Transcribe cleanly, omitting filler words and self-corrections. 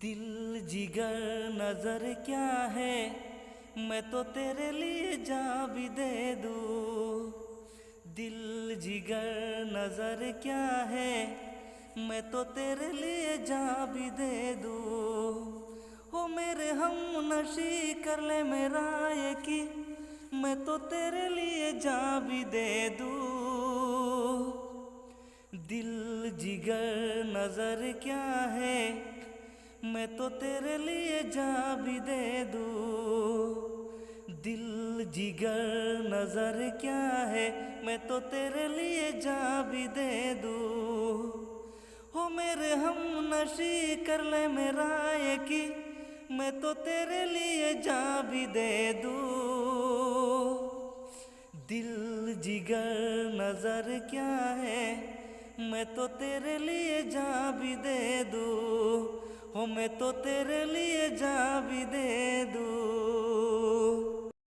दिल जिगर नजर क्या है, मैं तो तेरे लिए जान भी दे दूँ। दिल जिगर नजर क्या है, मैं तो तेरे लिए जान भी दे दूँ। हो मेरे हम नशी कर ले मेरा ये कि मैं तो तेरे लिए जान भी दे दूँ। दिल जिगर नजर क्या है, मैं तो तेरे लिए जान भी दे दूँ। दिल जिगर नजर क्या है, मैं तो तेरे लिए जान भी दे दूँ। हो मेरे हम नशी कर ले मेरा ये कि मैं तो तेरे लिए जान भी दे दूँ। दिल जिगर नजर क्या है, मैं तो तेरे लिए जान भी दे दूँ। हो मैं तो तेरे लिए जान भी दे दूँ।